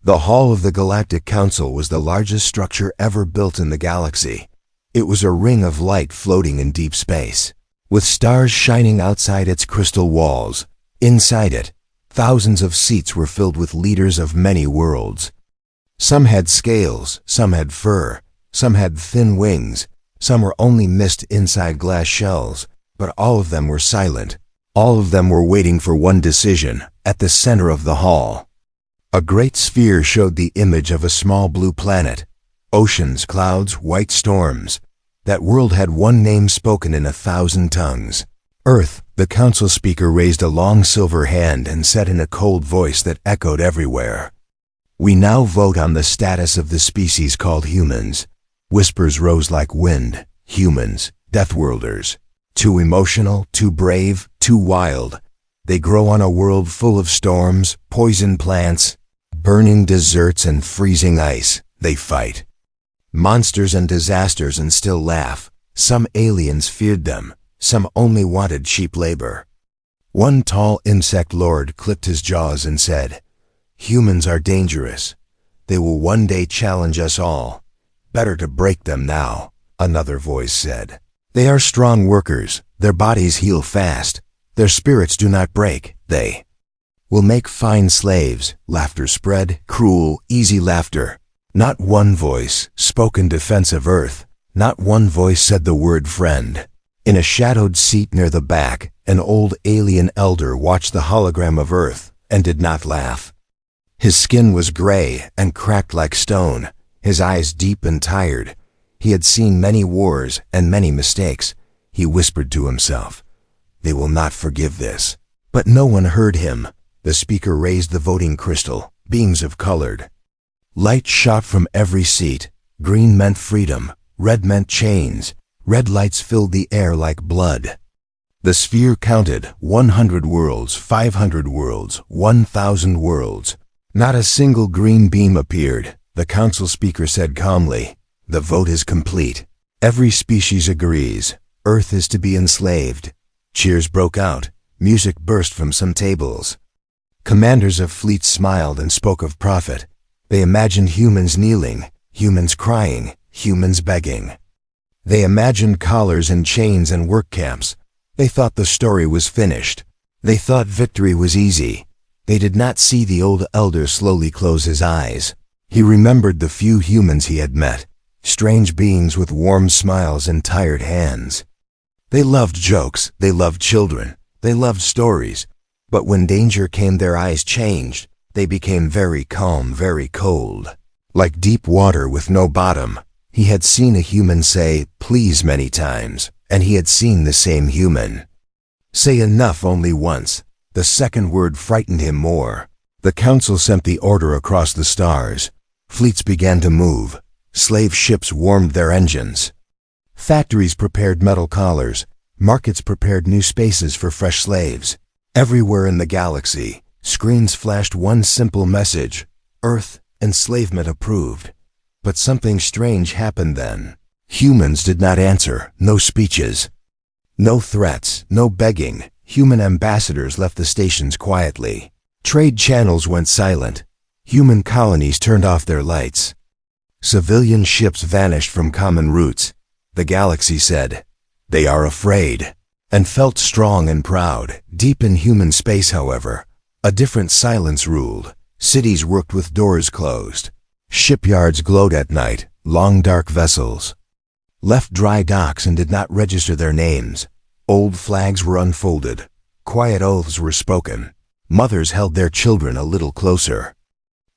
The Hall of the Galactic Council was the largest structure ever built in the galaxy. It was a ring of light floating in deep space, with stars shining outside its crystal walls. Inside it, thousands of seats were filled with leaders of many worlds. Some had scales, some had fur, some had thin wings, some were only mist inside glass shells, but all of them were silent. All of them were waiting for one decision, at the center of the hall. A great sphere showed the image of a small blue planet. Oceans, clouds, white storms. That world had one name spoken in 1,000 tongues. Earth. The council speaker raised a long silver hand and said in a cold voice that echoed everywhere, "We now vote on the status of the species called humans." Whispers rose like wind. Humans, Deathworlders. Too emotional, too brave, too wild. They grow on a world full of storms, poison plants, burning deserts and freezing ice. They fight monsters and disasters and still laugh. Some aliens feared them. Some only wanted cheap labor. One tall insect lord clipped his jaws and said, "Humans are dangerous. They will one day challenge us all. Better to break them now," another voice said. "They are strong workers. Their bodies heal fast. Their spirits do not break. They will make fine slaves." Laughter spread, cruel, easy laughter. Not one voice spoke in defense of Earth. Not one voice said the word friend. In a shadowed seat near the back, an old alien elder watched the hologram of Earth and did not laugh. His skin was gray and cracked like stone, his eyes deep and tired. He had seen many wars and many mistakes. He whispered to himself, "They will not forgive this." But no one heard him. The speaker raised the voting crystal. Beams of colored light shot from every seat. Green meant freedom. Red meant chains. Red lights filled the air like blood. The sphere counted 100 worlds, 500 worlds, 1,000 worlds. Not a single green beam appeared. The council speaker said calmly, "The vote is complete. Every species agrees. Earth is to be enslaved." Cheers broke out. Music burst from some tables. Commanders of fleets smiled and spoke of profit. They imagined humans kneeling, humans crying, humans begging. They imagined collars and chains and work camps. They thought the story was finished. They thought victory was easy. They did not see the old elder slowly close his eyes. He remembered the few humans he had met, strange beings with warm smiles and tired hands. They loved jokes, they loved children, they loved stories. But when danger came, their eyes changed. They became very calm, very cold. Like deep water with no bottom. He had seen a human say, "Please" many times, and he had seen the same human say enough only once. The second word frightened him more. The council sent the order across the stars. Fleets began to move. Slave ships warmed their engines. Factories prepared metal collars. Markets prepared new spaces for fresh slaves. Everywhere in the galaxy, screens flashed one simple message: Earth, enslavement approved. But something strange happened then. Humans did not answer. No speeches. No threats. No begging. Human ambassadors left the stations quietly. Trade channels went silent. Human colonies turned off their lights. Civilian ships vanished from common routes. The galaxy said, "They are afraid," and felt strong and proud. Deep in human space, however, a different silence ruled. Cities worked with doors closed. Shipyards glowed at night. Long dark vessels left dry docks and did not register their names. Old flags were unfolded. Quiet oaths were spoken. Mothers held their children a little closer.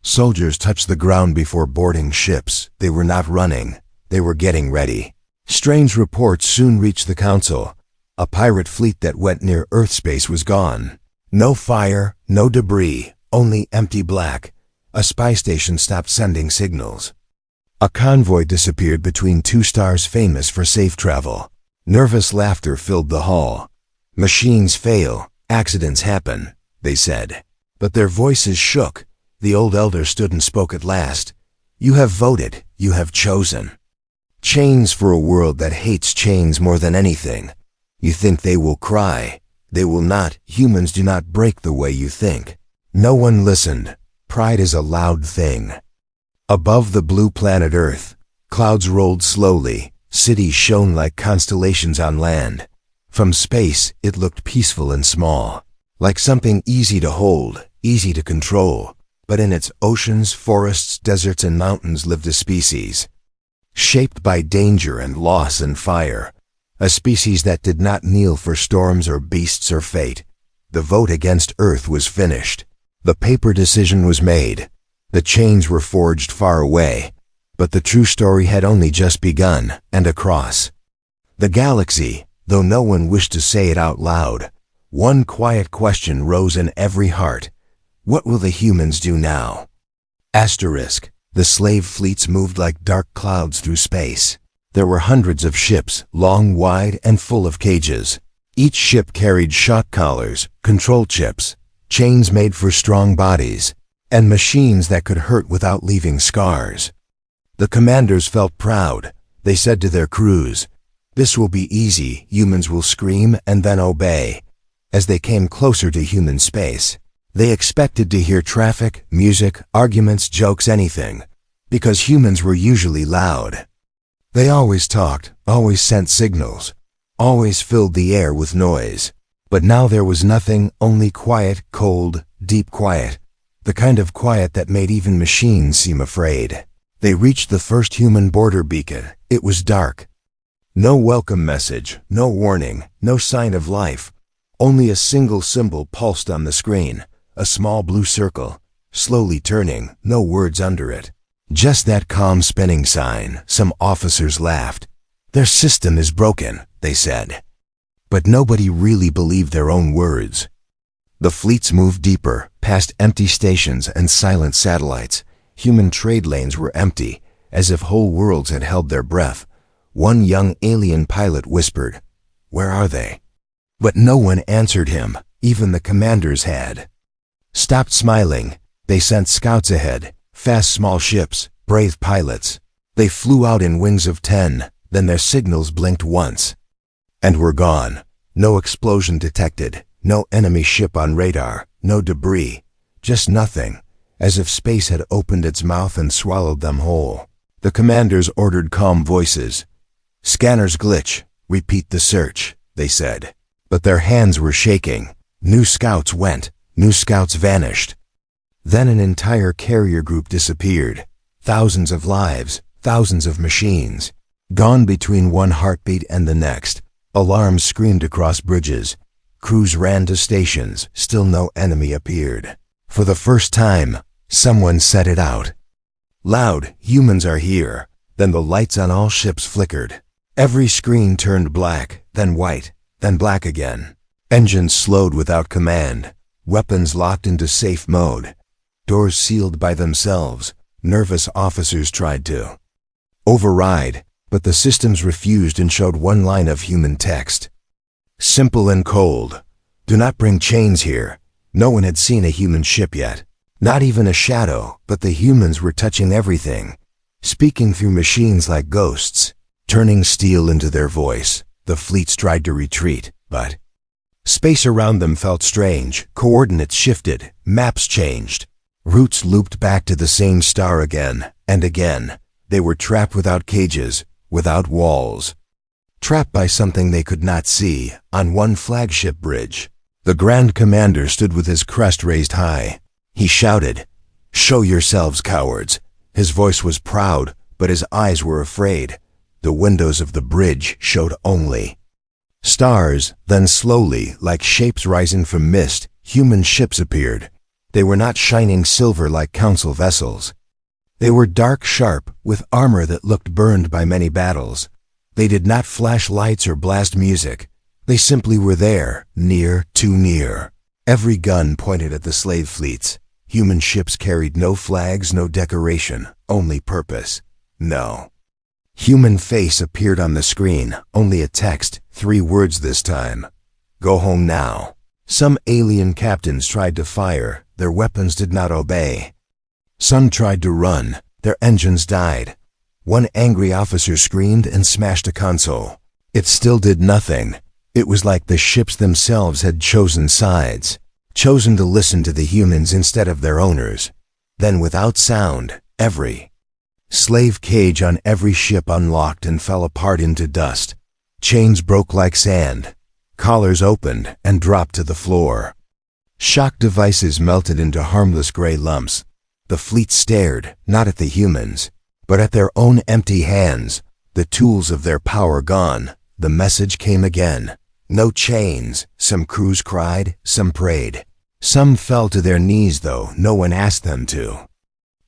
Soldiers touched the ground before boarding ships. They were not running. They were getting ready. Strange reports soon reached the council. A pirate fleet that went near Earth space was gone. No fire, no debris, only empty black. A spy station stopped sending signals. A convoy disappeared between two stars famous for safe travel. Nervous laughter filled the hall. "Machines fail, accidents happen," they said. But their voices shook. The old elder stood and spoke at last. "You have voted, you have chosen. Chains for a world that hates chains more than anything. You think they will cry. They will not. Humans do not break the way you think." No one listened. Pride is a loud thing. Above the blue planet Earth, clouds rolled slowly, cities shone like constellations on land. From space, it looked peaceful and small, like something easy to hold, easy to control. But in its oceans, forests, deserts, and mountains lived a species, shaped by danger and loss and fire, a species that did not kneel for storms or beasts or fate. The vote against Earth was finished. The paper decision was made. The chains were forged far away. But the true story had only just begun, and across the galaxy, though no one wished to say it out loud, one quiet question rose in every heart. What will the humans do now? Asterisk. The slave fleets moved like dark clouds through space. There were hundreds of ships, long, wide, and full of cages. Each ship carried shock collars, control chips, chains made for strong bodies, and machines that could hurt without leaving scars. The commanders felt proud. They said to their crews, "This will be easy, humans will scream and then obey." As they came closer to human space, they expected to hear traffic, music, arguments, jokes, anything, because humans were usually loud. They always talked, always sent signals, always filled the air with noise. But now there was nothing, only quiet, cold, deep quiet, the kind of quiet that made even machines seem afraid. They reached the first human border beacon. It was dark. No welcome message, no warning, no sign of life. Only a single symbol pulsed on the screen, a small blue circle, slowly turning, no words under it. Just that calm spinning sign. Some officers laughed. "Their system is broken," they said. But nobody really believed their own words. The fleets moved deeper, past empty stations and silent satellites. Human trade lanes were empty, as if whole worlds had held their breath. One young alien pilot whispered, "Where are they?" But no one answered him. Even the commanders had stopped smiling. They sent scouts ahead, fast small ships, brave pilots. They flew out in wings of 10, then their signals blinked once and were gone. No explosion detected, no enemy ship on radar, no debris, just nothing, as if space had opened its mouth and swallowed them whole. The commanders ordered calm voices. "Scanners glitch, repeat the search," they said. But their hands were shaking. New scouts went, new scouts vanished. Then an entire carrier group disappeared. Thousands of lives, thousands of machines, gone between one heartbeat and the next. Alarms screamed across bridges. Crews ran to stations. Still no enemy appeared. For the first time, someone said it out loud, "Humans are here." Then the lights on all ships flickered. Every screen turned black, then white, then black again. Engines slowed without command. Weapons locked into safe mode. Doors sealed by themselves. Nervous officers tried to override, but the systems refused and showed one line of human text. Simple and cold. "Do not bring chains here." No one had seen a human ship yet. Not even a shadow, but the humans were touching everything, speaking through machines like ghosts, turning steel into their voice. The fleets tried to retreat, but space around them felt strange. Coordinates shifted, maps changed. Routes looped back to the same star again and again. They were trapped without cages, without walls. Trapped by something they could not see, on one flagship bridge. The Grand Commander stood with his crest raised high. He shouted, "Show yourselves, cowards." His voice was proud, but his eyes were afraid. The windows of the bridge showed only stars. Then slowly, like shapes rising from mist, human ships appeared. They were not shining silver like council vessels. They were dark, sharp, with armor that looked burned by many battles. They did not flash lights or blast music. They simply were there, near, too near. Every gun pointed at the slave fleets. Human ships carried no flags, no decoration, only purpose. No human face appeared on the screen, only a text, 3 words this time. "Go home now." Some alien captains tried to fire. Their weapons did not obey. Some tried to run. Their engines died. One angry officer screamed and smashed a console. It still did nothing. It was like the ships themselves had chosen sides, chosen to listen to the humans instead of their owners. Then without sound, every slave cage on every ship unlocked and fell apart into dust. Chains broke like sand. Collars opened and dropped to the floor. Shock devices melted into harmless gray lumps. The fleet stared, not at the humans, but at their own empty hands, the tools of their power gone. The message came again. No chains. Some crews cried, some prayed. Some fell to their knees, though no one asked them to.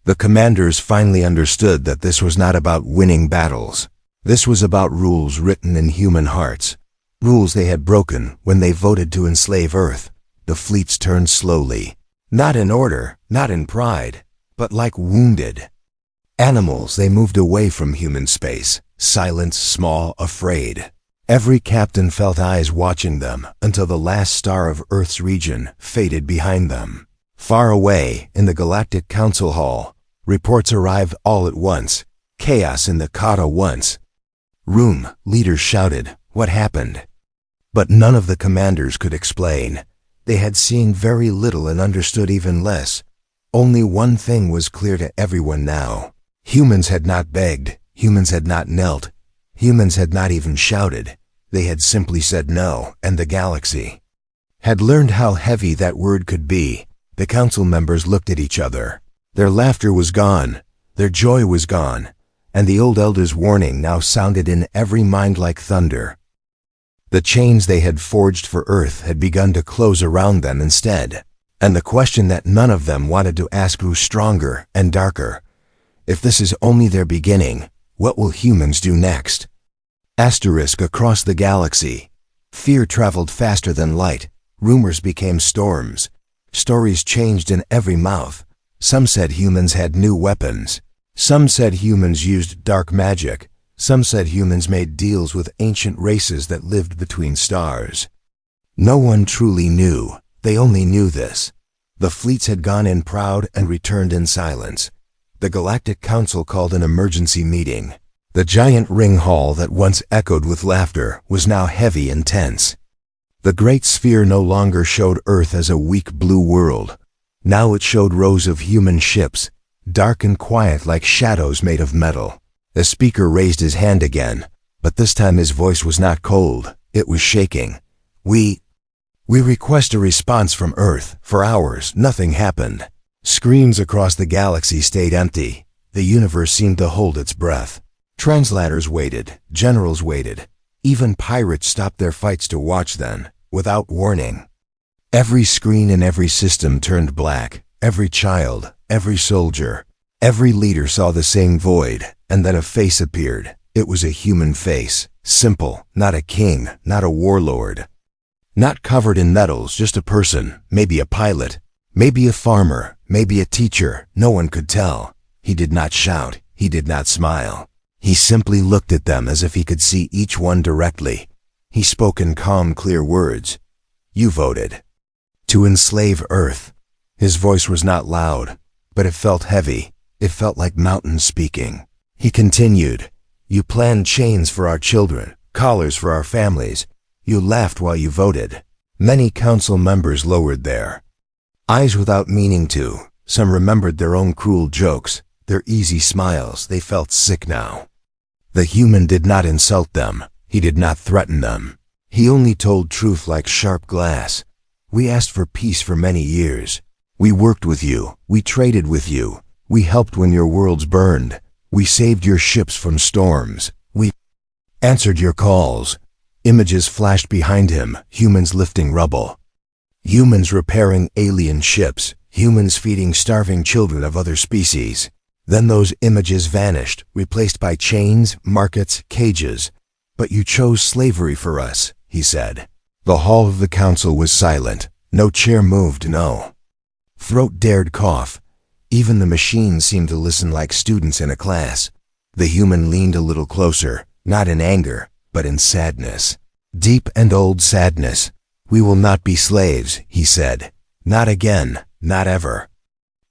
The commanders finally understood that this was not about winning battles. This was about rules written in human hearts. Rules they had broken when they voted to enslave Earth. The fleets turned slowly. Not in order, not in pride, but like wounded animals. They moved away from human space, silent, small, afraid. Every captain felt eyes watching them until the last star of Earth's region faded behind them. Far away, in the Galactic Council Hall, reports arrived all at once. Chaos in the Kata once. Room, leaders shouted, "What happened?" But none of the commanders could explain. They had seen very little and understood even less. Only one thing was clear to everyone now. Humans had not begged. Humans had not knelt. Humans had not even shouted. They had simply said no, and the galaxy had learned how heavy that word could be. The council members looked at each other. Their laughter was gone. Their joy was gone. And the old elder's warning now sounded in every mind like thunder. The chains they had forged for Earth had begun to close around them instead. And the question that none of them wanted to ask grew stronger and darker. If this is only their beginning, what will humans do next? Asterisk across the galaxy. Fear traveled faster than light. Rumors became storms. Stories changed in every mouth. Some said humans had new weapons. Some said humans used dark magic. Some said humans made deals with ancient races that lived between stars. No one truly knew. They only knew this. The fleets had gone in proud and returned in silence. The Galactic Council called an emergency meeting. The giant ring hall that once echoed with laughter was now heavy and tense. The great sphere no longer showed Earth as a weak blue world. Now it showed rows of human ships, dark and quiet like shadows made of metal. The speaker raised his hand again, but this time his voice was not cold, it was shaking. We request a response from Earth. For hours, nothing happened. Screens across the galaxy stayed empty. The universe seemed to hold its breath. Translators waited, generals waited. Even pirates stopped their fights to watch then, without warning. Every screen in every system turned black. Every child, every soldier, every leader saw the same void, and then a face appeared. It was a human face, simple, not a king, not a warlord. Not covered in medals, just a person, maybe a pilot, maybe a farmer, maybe a teacher, no one could tell. He did not shout, he did not smile. He simply looked at them as if he could see each one directly. He spoke in calm, clear words. You voted to enslave Earth. His voice was not loud, but it felt heavy. It felt like mountains speaking. He continued, you planned chains for our children, collars for our families. You laughed while you voted. Many council members lowered their eyes without meaning to. Some remembered their own cruel jokes, their easy smiles. They felt sick now. The human did not insult them. He did not threaten them. He only told truth like sharp glass. We asked for peace for many years. We worked with you. We traded with you. We helped when your worlds burned. We saved your ships from storms. We answered your calls. Images flashed behind him, humans lifting rubble. Humans repairing alien ships. Humans feeding starving children of other species. Then those images vanished, replaced by chains, markets, cages. But you chose slavery for us, he said. The hall of the council was silent. No chair moved, no throat dared cough. Even the machines seemed to listen like students in a class. The human leaned a little closer, not in anger, but in sadness. Deep and old sadness. We will not be slaves, he said. Not again, not ever.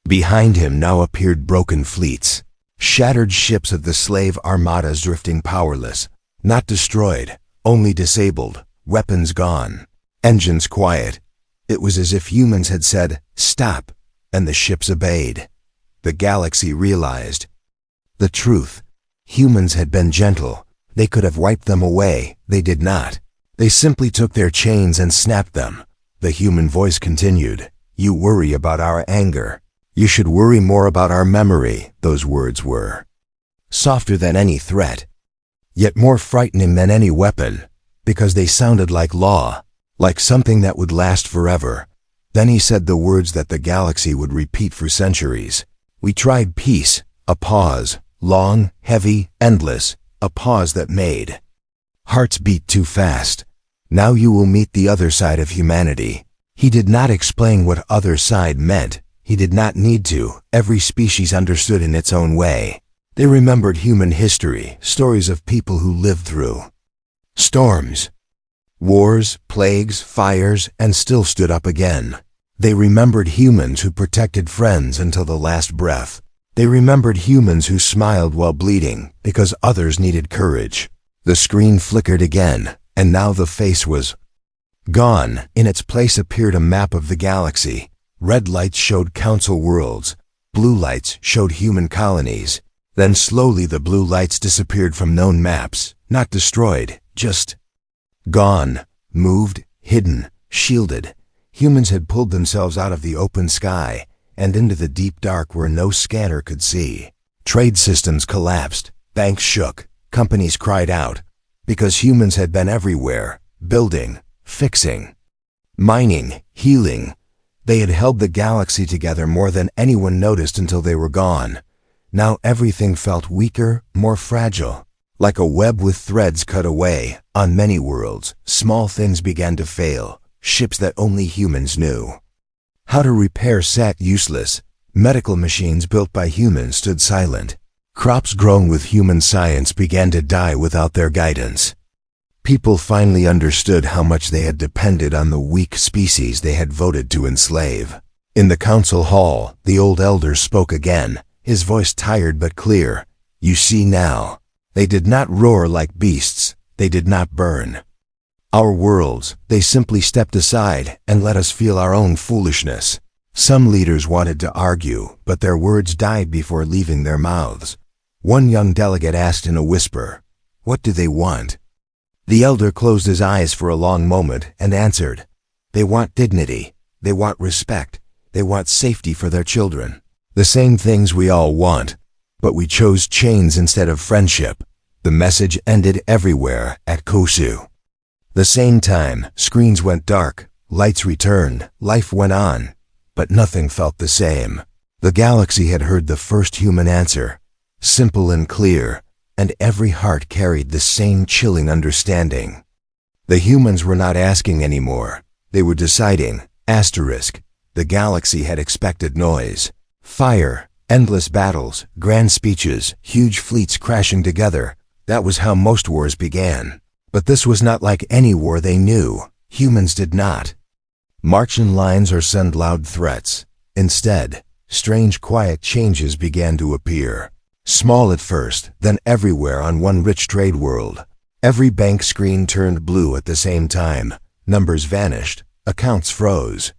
Behind him now appeared broken fleets. Shattered ships of the slave armadas drifting powerless. Not destroyed, only disabled. Weapons gone. Engines quiet. It was as if humans had said, stop, and the ships obeyed. the galaxy realized the truth. Humans had been gentle. They could have wiped them away. They did not. They simply took their chains and snapped them. The human voice continued, "You worry about our anger. You should worry more about our memory." Those words were softer than any threat, yet more frightening than any weapon, because they sounded like law, like something that would last forever. Then he said the words that the galaxy would repeat for centuries. "We tried peace," a pause, long, heavy, endless, a pause that made hearts beat too fast. "Now you will meet the other side of humanity." He did not explain what other side meant. He did not need to. Every species understood in its own way. They remembered human history, stories of people who lived through storms, wars, plagues, fires, and still stood up again. They remembered humans who protected friends until the last breath. They remembered humans who smiled while bleeding because others needed courage. The screen flickered again, and now the face was gone. In its place appeared a map of the galaxy. Red lights showed council worlds. Blue lights showed human colonies. Then slowly the blue lights disappeared from known maps, not destroyed, just gone, moved, hidden, shielded. Humans had pulled themselves out of the open sky and into the deep dark where no scanner could see. Trade systems collapsed, banks shook, companies cried out, because humans had been everywhere, building, fixing, mining, healing. They had held the galaxy together more than anyone noticed until they were gone. Now everything felt weaker, more fragile. Like a web with threads cut away, on many worlds, small things began to fail, ships that only humans knew how to repair sat useless. Medical machines built by humans stood silent. Crops grown with human science began to die without their guidance. People finally understood how much they had depended on the weak species they had voted to enslave. In the council hall, the old elder spoke again, his voice tired but clear. "You see now. They did not roar like beasts. They did not burn our worlds. They simply stepped aside and let us feel our own foolishness." Some leaders wanted to argue, but their words died before leaving their mouths. One young delegate asked in a whisper, "What do they want?" The elder closed his eyes for a long moment and answered, "They want dignity. They want respect. They want safety for their children. The same things we all want. But we chose chains instead of friendship." The message ended everywhere at Kosu. The same time, screens went dark, lights returned, life went on, but nothing felt the same. The galaxy had heard the first human answer, simple and clear, and every heart carried the same chilling understanding. The humans were not asking anymore. They were deciding. Asterisk. The galaxy had expected noise. Fire, endless battles, grand speeches, huge fleets crashing together. That was how most wars began. But this was not like any war they knew. Humans did not march in lines or send loud threats. Instead, strange quiet changes began to appear. Small at first, then everywhere on one rich trade world. Every bank screen turned blue at the same time. Numbers vanished. Accounts froze.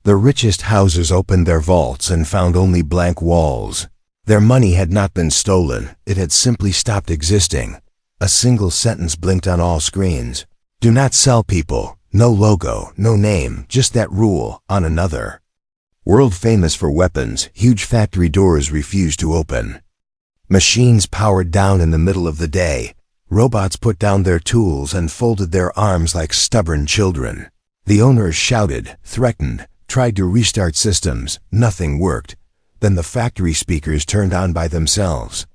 The richest houses opened their vaults and found only blank walls. Their money had not been stolen. It had simply stopped existing. A single sentence blinked on all screens. "Do not sell people. No logo, no name, just that rule," on another. World famous for weapons, huge factory doors refused to open. Machines powered down in the middle of the day. Robots put down their tools and folded their arms like stubborn children. The owners shouted, threatened, tried to restart systems. Nothing worked. Then the factory speakers turned on by themselves.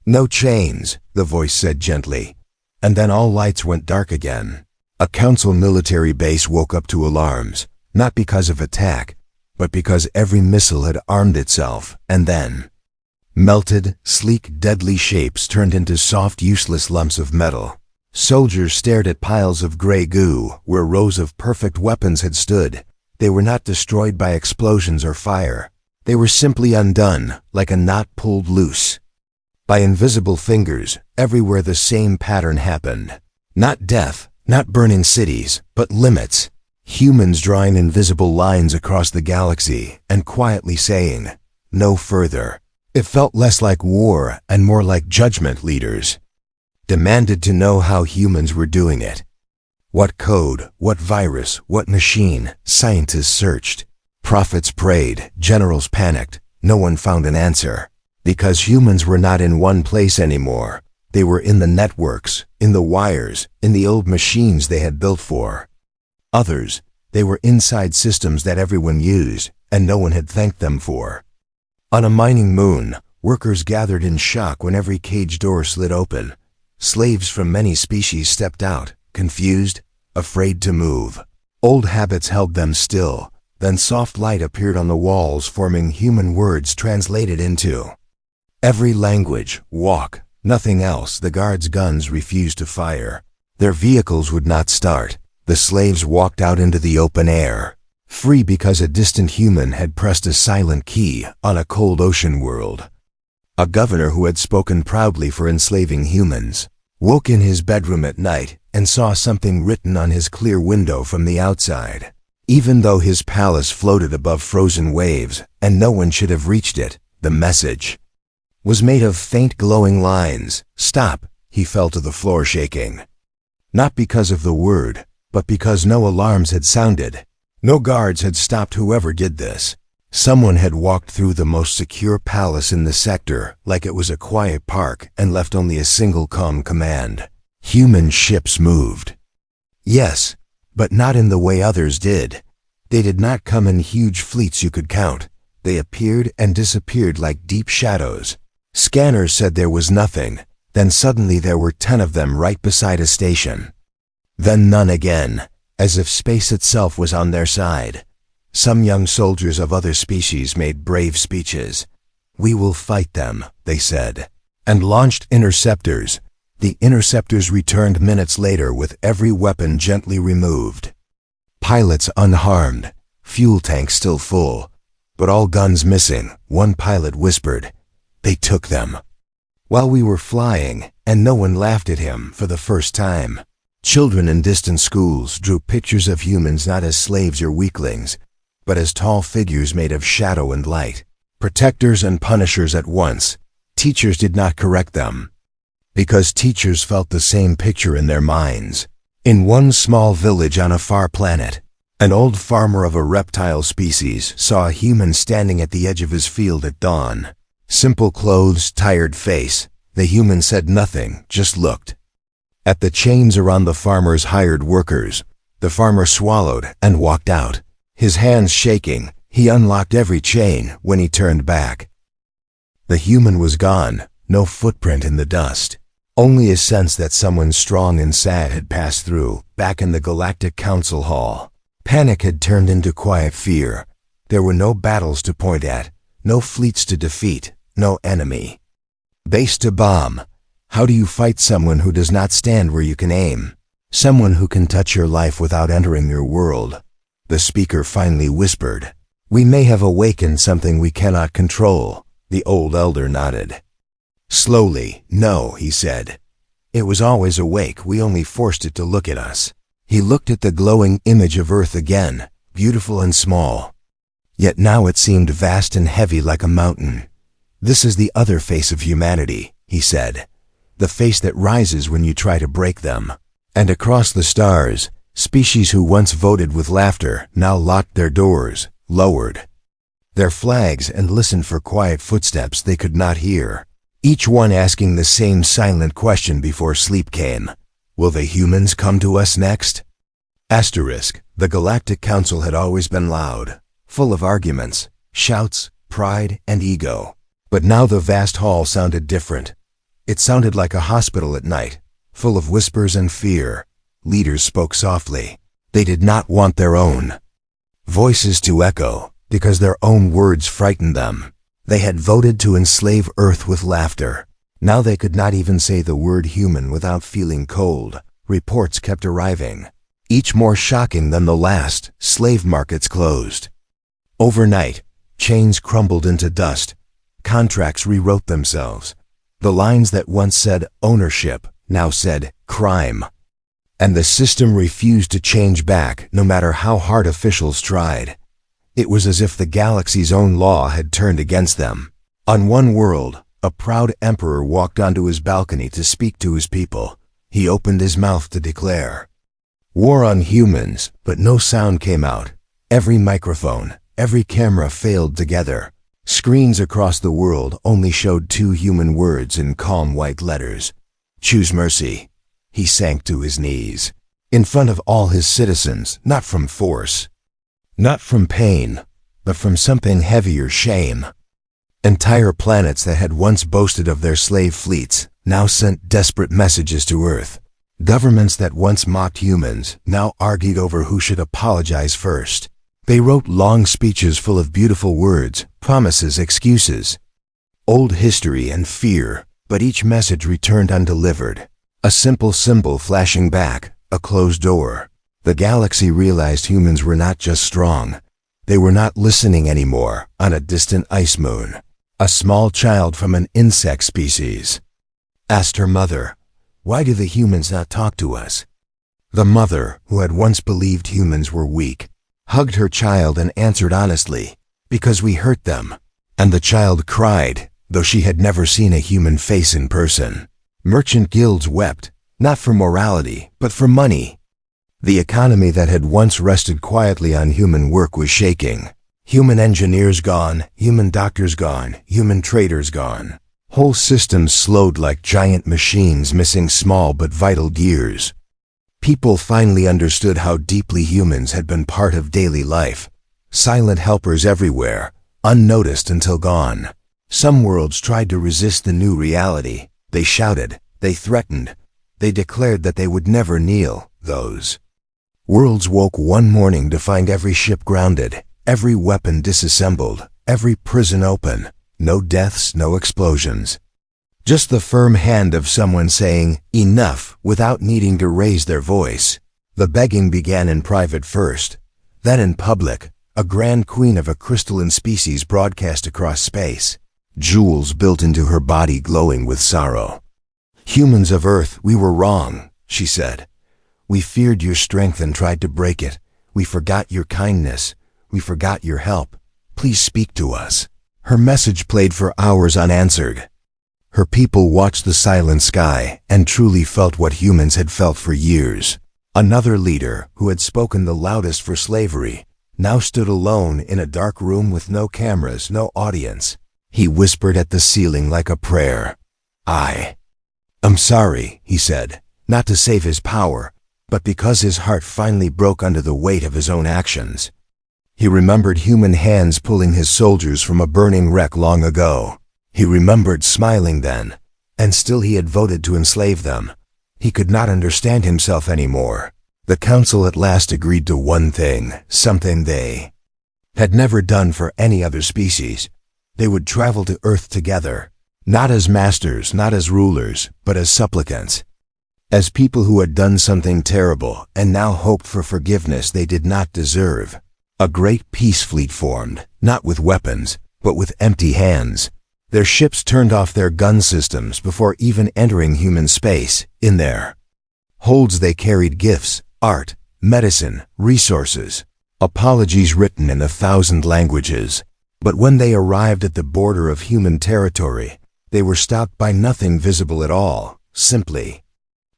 "No chains," the voice said gently. And then all lights went dark again. A council military base woke up to alarms, not because of attack, but because every missile had armed itself, and then melted, sleek, deadly shapes turned into soft, useless lumps of metal. Soldiers stared at piles of gray goo where rows of perfect weapons had stood. They were not destroyed by explosions or fire. They were simply undone, like a knot pulled loose by invisible fingers. Everywhere the same pattern happened. Not death, not burning cities, but limits. Humans drawing invisible lines across the galaxy and quietly saying, no further. It felt less like war and more like judgment. Leaders demanded to know how humans were doing it. What code, what virus, what machine? Scientists searched. Prophets prayed, generals panicked. No one found an answer. Because humans were not in one place anymore. They were in the networks, in the wires, in the old machines they had built for others. They were inside systems that everyone used, and no one had thanked them for. On a mining moon, workers gathered in shock when every cage door slid open. Slaves from many species stepped out, confused, afraid to move. Old habits held them still. Then soft light appeared on the walls, forming human words translated into every language. Walk, nothing else. The guards' guns refused to fire. Their vehicles would not start. The slaves walked out into the open air, free because a distant human had pressed a silent key on a cold ocean world. A governor who had spoken proudly for enslaving humans woke in his bedroom at night and saw something written on his clear window from the outside. Even though his palace floated above frozen waves and no one should have reached it, the message was made of faint glowing lines. Stop, he fell to the floor shaking. Not because of the word, but because no alarms had sounded. No guards had stopped whoever did this. Someone had walked through the most secure palace in the sector like it was a quiet park and left only a single calm command. Human ships moved. Yes, but not in the way others did. They did not come in huge fleets you could count. They appeared and disappeared like deep shadows. Scanners said there was nothing. Then suddenly there were 10 of them right beside a station. Then none again, as if space itself was on their side. Some young soldiers of other species made brave speeches. We will fight them, they said, and launched interceptors. The interceptors returned minutes later with every weapon gently removed. Pilots unharmed, fuel tanks still full, but all guns missing. One pilot whispered, "They took them." While we were flying, and no one laughed at him for the first time. Children in distant schools drew pictures of humans not as slaves or weaklings, but as tall figures made of shadow and light, protectors and punishers at once. Teachers did not correct them, because teachers felt the same picture in their minds. In one small village on a far planet, an old farmer of a reptile species saw a human standing at the edge of his field at dawn. Simple clothes, tired face. The human said nothing, just looked at the chains around the farmer's hired workers. The farmer swallowed and walked out. His hands shaking, he unlocked every chain when he turned back. The human was gone, no footprint in the dust. Only a sense that someone strong and sad had passed through. Back in the Galactic Council Hall, panic had turned into quiet fear. There were no battles to point at, no fleets to defeat, no enemy base to bomb. How do you fight someone who does not stand where you can aim? Someone who can touch your life without entering your world? The speaker finally whispered, "We may have awakened something we cannot control." The old elder nodded. Slowly, "No," he said. "It was always awake, we only forced it to look at us." He looked at the glowing image of Earth again, beautiful and small. Yet now it seemed vast and heavy like a mountain. "This is the other face of humanity," he said. "The face that rises when you try to break them." And across the stars, species who once voted with laughter now locked their doors, lowered their flags and listened for quiet footsteps they could not hear. Each one asking the same silent question before sleep came. Will the humans come to us next? Asterisk. The Galactic Council had always been loud, full of arguments, shouts, pride, and ego. But now the vast hall sounded different. It sounded like a hospital at night, full of whispers and fear. Leaders spoke softly. They did not want their own voices to echo, because their own words frightened them. They had voted to enslave Earth with laughter. Now they could not even say the word human without feeling cold. Reports kept arriving, each more shocking than the last. Slave markets closed overnight. Chains crumbled into dust. Contracts rewrote themselves. The lines that once said ownership now said crime. And the system refused to change back, no matter how hard officials tried. It was as if the galaxy's own law had turned against them. On one world, a proud emperor walked onto his balcony to speak to his people. He opened his mouth to declare war on humans, but no sound came out. Every microphone, every camera failed together. Screens across the world only showed two human words in calm white letters. Choose mercy. He sank to his knees. In front of all his citizens, not from force, not from pain, but from something heavier, shame. Entire planets that had once boasted of their slave fleets now sent desperate messages to Earth. Governments that once mocked humans now argued over who should apologize first. They wrote long speeches full of beautiful words, promises, excuses. Old history and fear, but each message returned undelivered. A simple symbol flashing back, a closed door. The galaxy realized humans were not just strong. They were not listening anymore on a distant ice moon. A small child from an insect species asked her mother, "Why do the humans not talk to us?" The mother, who had once believed humans were weak, hugged her child and answered honestly, "Because we hurt them." And the child cried, though she had never seen a human face in person. Merchant guilds wept, not for morality, but for money. The economy that had once rested quietly on human work was shaking. Human engineers gone, human doctors gone, human traders gone. Whole systems slowed like giant machines missing small but vital gears. People finally understood how deeply humans had been part of daily life. Silent helpers everywhere, unnoticed until gone. Some worlds tried to resist the new reality. They shouted, they threatened, they declared that they would never kneel. Those worlds woke one morning to find every ship grounded, every weapon disassembled, every prison open. No deaths, no explosions. Just the firm hand of someone saying, "Enough," without needing to raise their voice. The begging began in private first, then in public. A grand queen of a crystalline species broadcast across space, jewels built into her body glowing with sorrow. "Humans of Earth, we were wrong," she said. "We feared your strength and tried to break it. We forgot your kindness. We forgot your help. Please speak to us." Her message played for hours unanswered. Her people watched the silent sky and truly felt what humans had felt for years. Another leader, who had spoken the loudest for slavery, now stood alone in a dark room with no cameras, no audience. He whispered at the ceiling like a prayer. I'm sorry," he said, not to save his power, but because his heart finally broke under the weight of his own actions. He remembered human hands pulling his soldiers from a burning wreck long ago. He remembered smiling then, and still he had voted to enslave them. He could not understand himself anymore. The council at last agreed to one thing, something they had never done for any other species. They would travel to Earth together, not as masters, not as rulers, but as supplicants. As people who had done something terrible and now hoped for forgiveness they did not deserve. A great peace fleet formed, not with weapons, but with empty hands. Their ships turned off their gun systems before even entering human space. In their holds they carried gifts, art, medicine, resources, apologies written in 1,000 languages. But when they arrived at the border of human territory, they were stopped by nothing visible at all, simply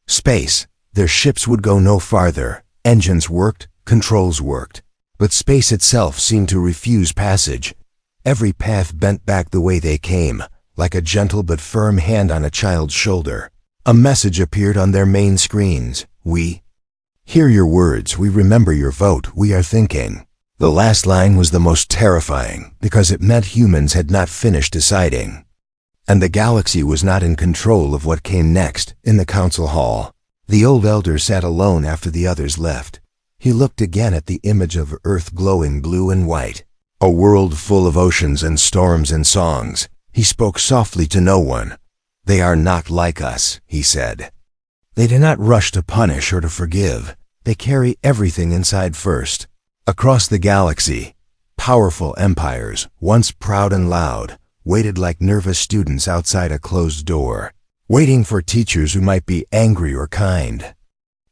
space. Their ships would go no farther. Engines worked, controls worked. But space itself seemed to refuse passage. Every path bent back the way they came, like a gentle but firm hand on a child's shoulder. A message appeared on their main screens. "We hear your words, we remember your vote, we are thinking." The last line was the most terrifying, because it meant humans had not finished deciding. And the galaxy was not in control of what came next. In the council hall, the old elder sat alone after the others left. He looked again at the image of Earth glowing blue and white, a world full of oceans and storms and songs. He spoke softly to no one. "They are not like us," he said. "They do not rush to punish or to forgive. They carry everything inside first." Across the galaxy, powerful empires, once proud and loud, waited like nervous students outside a closed door, waiting for teachers who might be angry or kind.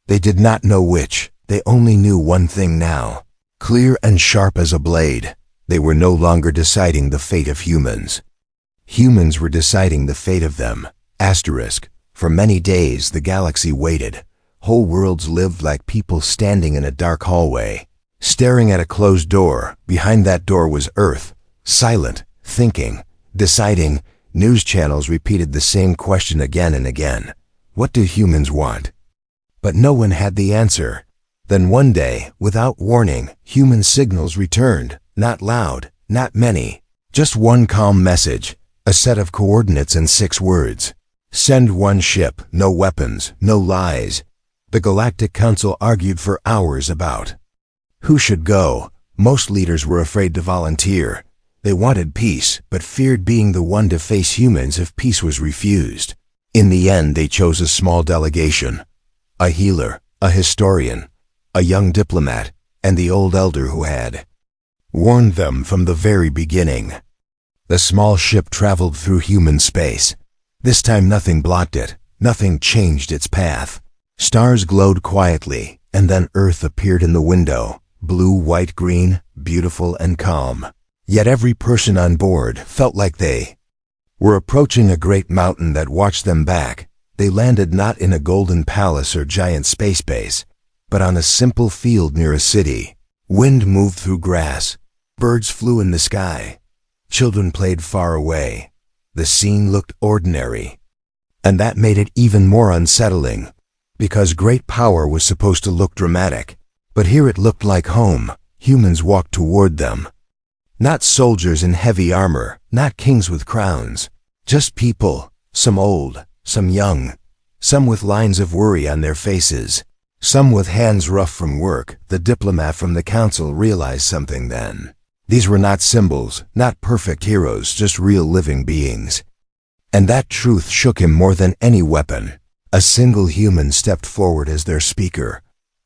They did not know which. They only knew one thing now. Clear and sharp as a blade, they were no longer deciding the fate of humans. Humans were deciding the fate of them. Asterisk. For many days the galaxy waited. Whole worlds lived like people standing in a dark hallway, staring at a closed door. Behind that door was Earth, silent, thinking, deciding. News channels repeated the same question again and again. What do humans want? But no one had the answer. Then one day, without warning, human signals returned. Not loud, not many. Just one calm message, a set of coordinates and 6 words. Send one ship, no weapons, no lies. The Galactic Council argued for hours about who should go. Most leaders were afraid to volunteer. They wanted peace, but feared being the one to face humans if peace was refused. In the end, they chose a small delegation. A healer, a historian, a young diplomat, and the old elder who had warned them from the very beginning. The small ship traveled through human space. This time nothing blocked it, nothing changed its path. Stars glowed quietly, and then Earth appeared in the window, blue, white, green, beautiful and calm. Yet every person on board felt like they were approaching a great mountain that watched them back. They landed not in a golden palace or giant space base, but on a simple field near a city. Wind moved through grass. Birds flew in the sky. Children played far away. The scene looked ordinary. And that made it even more unsettling, because great power was supposed to look dramatic. But here it looked like home. Humans walked toward them. Not soldiers in heavy armor, not kings with crowns. Just people, some old, some young, some with lines of worry on their faces, some with hands rough from work. The diplomat from the council realized something then. These were not symbols, not perfect heroes, just real living beings. And that truth shook him more than any weapon. A single human stepped forward as their speaker.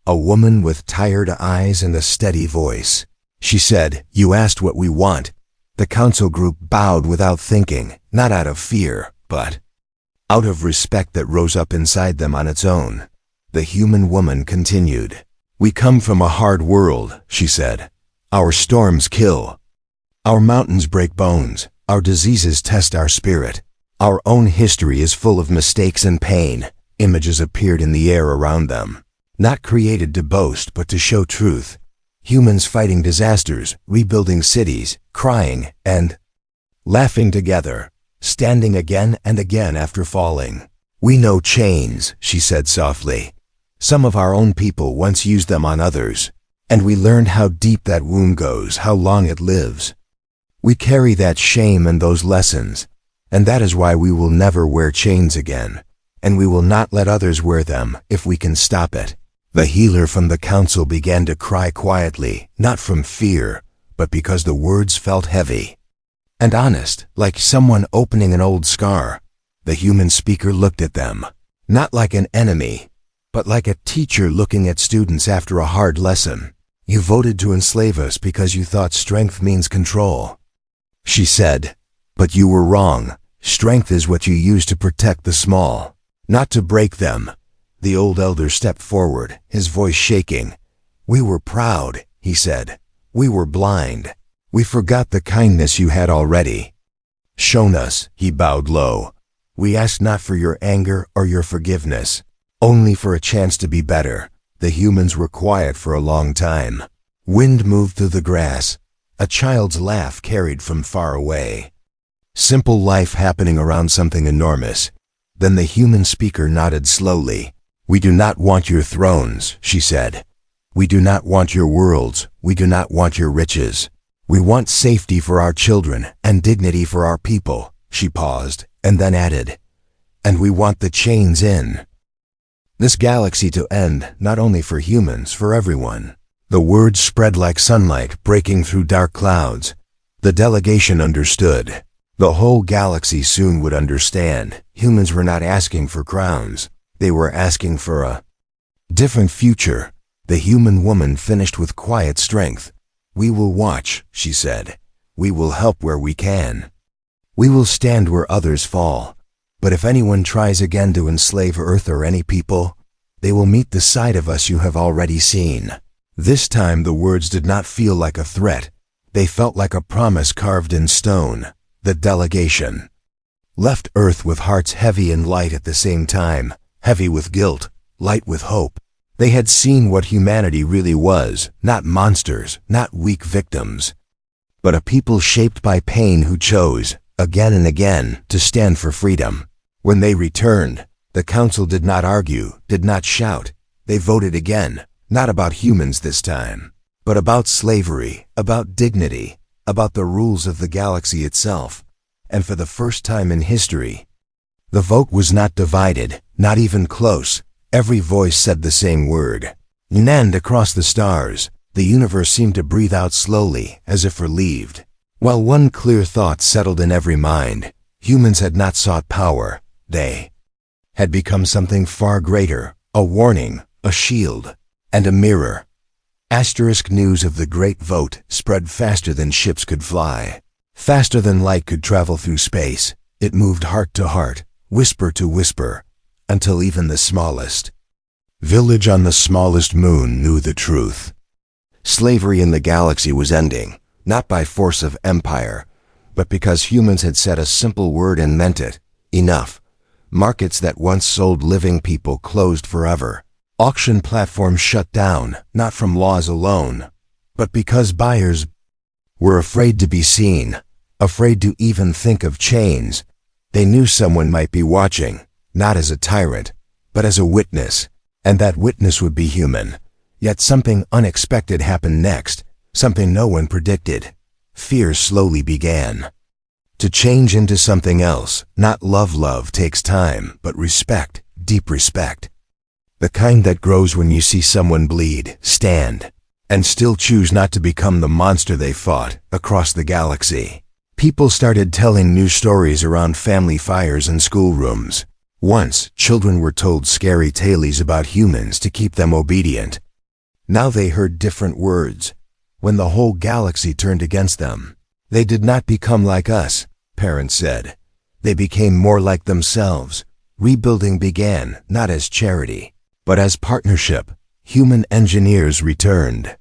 A woman with tired eyes and a steady voice. She said, "You asked what we want." The council group bowed without thinking, not out of fear, but out of respect that rose up inside them on its own. The human woman continued. "We come from a hard world," she said. "Our storms kill. Our mountains break bones. Our diseases test our spirit. Our own history is full of mistakes and pain." Images appeared in the air around them, not created to boast but to show truth. Humans fighting disasters, rebuilding cities, crying and laughing together, standing again and again after falling. "We know chains," she said softly. "Some of our own people once used them on others, and we learned how deep that wound goes, how long it lives. We carry that shame and those lessons, and that is why we will never wear chains again, and we will not let others wear them if we can stop it." The healer from the council began to cry quietly, not from fear, but because the words felt heavy and honest, like someone opening an old scar. The human speaker looked at them, not like an enemy, but like a teacher looking at students after a hard lesson. "You voted to enslave us because you thought strength means control," she said. "But you were wrong. Strength is what you use to protect the small, not to break them." The old elder stepped forward, his voice shaking. "We were proud," he said. "We were blind. We forgot the kindness you had already shown us." He bowed low. "We asked not for your anger or your forgiveness, only for a chance to be better." The humans were quiet for a long time. Wind moved through the grass. A child's laugh carried from far away. Simple life happening around something enormous. Then the human speaker nodded slowly. "We do not want your thrones," she said. "We do not want your worlds. We do not want your riches. We want safety for our children and dignity for our people." She paused and then added, "And we want the chains in this galaxy to end, not only for humans, for everyone." The words spread like sunlight breaking through dark clouds. The delegation understood. The whole galaxy soon would understand. Humans were not asking for crowns. They were asking for a different future. The human woman finished with quiet strength. "We will watch," she said. "We will help where we can. We will stand where others fall. But if anyone tries again to enslave Earth or any people, they will meet the side of us you have already seen." This time the words did not feel like a threat. They felt like a promise carved in stone. The delegation left Earth with hearts heavy and light at the same time, heavy with guilt, light with hope. They had seen what humanity really was, not monsters, not weak victims, but a people shaped by pain who chose, again and again, to stand for freedom. When they returned, the council did not argue, did not shout. They voted again, not about humans this time, but about slavery, about dignity, about the rules of the galaxy itself. And for the first time in history, the vote was not divided, not even close. Every voice said the same word. And across the stars, the universe seemed to breathe out slowly, as if relieved. While one clear thought settled in every mind, humans had not sought power. They had become something far greater, a warning, a shield, and a mirror. Asterisk news of the great vote spread faster than ships could fly. Faster than light could travel through space. It moved heart to heart, whisper to whisper, until even the smallest village on the smallest moon knew the truth. Slavery in the galaxy was ending, not by force of empire, but because humans had said a simple word and meant it. Enough. Markets that once sold living people closed forever. Auction platforms shut down, not from laws alone, but because buyers were afraid to be seen, afraid to even think of chains. They knew someone might be watching, not as a tyrant, but as a witness, and that witness would be human. Yet something unexpected happened next, something no one predicted. Fear slowly began to change into something else. Not love. Love takes time, but respect, deep respect. The kind that grows when you see someone bleed, stand, and still choose not to become the monster they fought across the galaxy. People started telling new stories around family fires and schoolrooms. Once, children were told scary tales about humans to keep them obedient. Now they heard different words. When the whole galaxy turned against them, they did not become like us, parents said. They became more like themselves. Rebuilding began, not as charity, but as partnership. Human engineers returned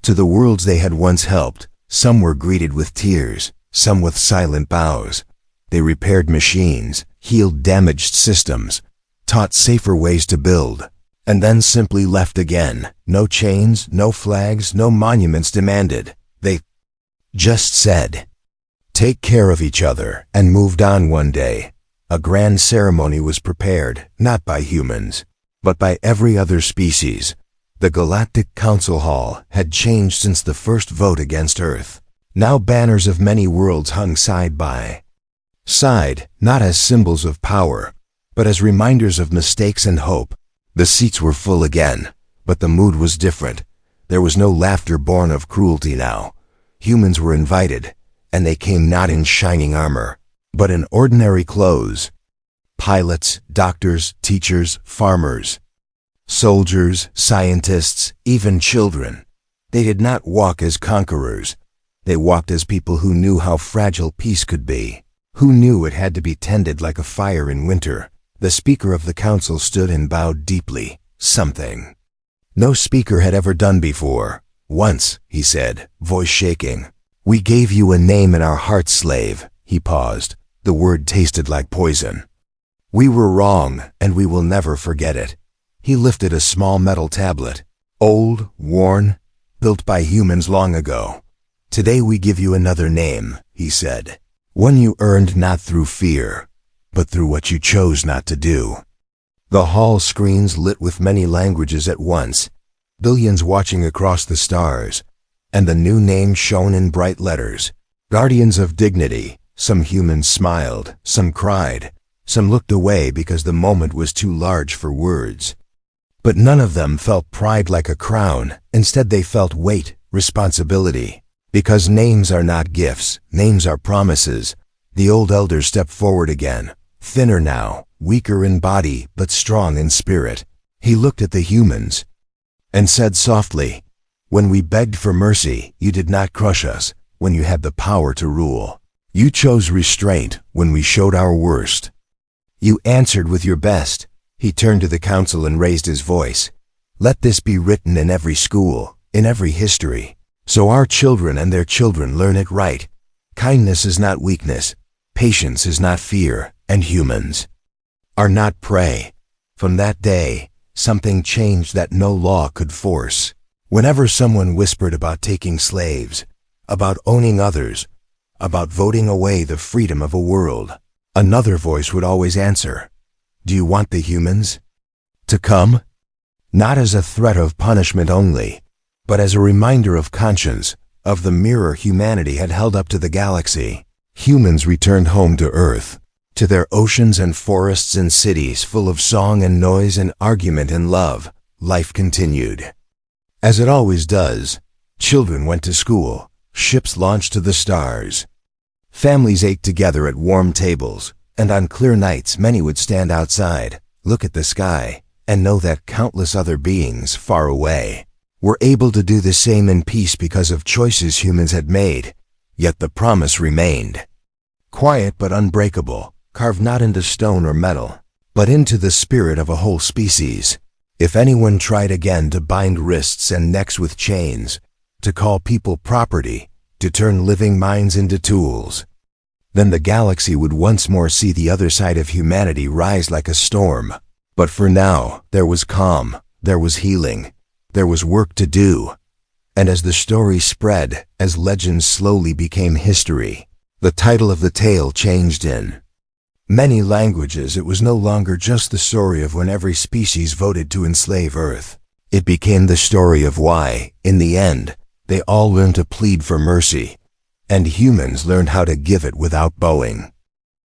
to the worlds they had once helped. Some were greeted with tears, some with silent bows. They repaired machines, healed damaged systems, taught safer ways to build, and then simply left again. No chains, no flags, no monuments demanded. They just said, "Take care of each other," and moved on. One day, a grand ceremony was prepared, not by humans, but by every other species. The Galactic Council Hall had changed since the first vote against Earth. Now banners of many worlds hung side by side, not as symbols of power, but as reminders of mistakes and hope. The seats were full again, but the mood was different. There was no laughter born of cruelty now. Humans were invited, and they came not in shining armor, but in ordinary clothes. Pilots, doctors, teachers, farmers, soldiers, scientists, even children. They did not walk as conquerors. They walked as people who knew how fragile peace could be, who knew it had to be tended like a fire in winter. The speaker of the council stood and bowed deeply, something no speaker had ever done before. Once, he said, voice shaking, "We gave you a name in our hearts, slave." He paused. The word tasted like poison. "We were wrong, and we will never forget it." He lifted a small metal tablet, old, worn, built by humans long ago. "Today we give you another name," he said. "One you earned not through fear, but through what you chose not to do." The hall screens lit with many languages at once, billions watching across the stars, and the new name shone in bright letters. Guardians of Dignity. Some humans smiled, some cried, some looked away because the moment was too large for words. But none of them felt pride like a crown. Instead they felt weight, responsibility. Because names are not gifts, names are promises. The old elder stepped forward again, thinner now, weaker in body, but strong in spirit. He looked at the humans and said softly, "When we begged for mercy, you did not crush us. When you had the power to rule, you chose restraint. When we showed our worst, you answered with your best." He turned to the council and raised his voice. "Let this be written in every school, in every history, so our children and their children learn it right. Kindness is not weakness, patience is not fear, and humans are not prey. From that day, something changed that no law could force. Whenever someone whispered about taking slaves, about owning others, about voting away the freedom of a world, another voice would always answer, "Do you want the humans to come?" Not as a threat of punishment only, but as a reminder of conscience, of the mirror humanity had held up to the galaxy. Humans returned home to Earth, to their oceans and forests and cities full of song and noise and argument and love. Life continued. As it always does, children went to school, ships launched to the stars. Families ate together at warm tables, and on clear nights many would stand outside, look at the sky, and know that countless other beings far away were able to do the same in peace because of choices humans had made. Yet the promise remained. Quiet but unbreakable, carved not into stone or metal, but into the spirit of a whole species. If anyone tried again to bind wrists and necks with chains, to call people property, to turn living minds into tools, then the galaxy would once more see the other side of humanity rise like a storm. But for now, there was calm, there was healing, there was work to do. And as the story spread, as legends slowly became history, the title of the tale changed in many languages. It was no longer just the story of when every species voted to enslave Earth. It became the story of why, in the end, they all learned to plead for mercy, and humans learned how to give it without bowing.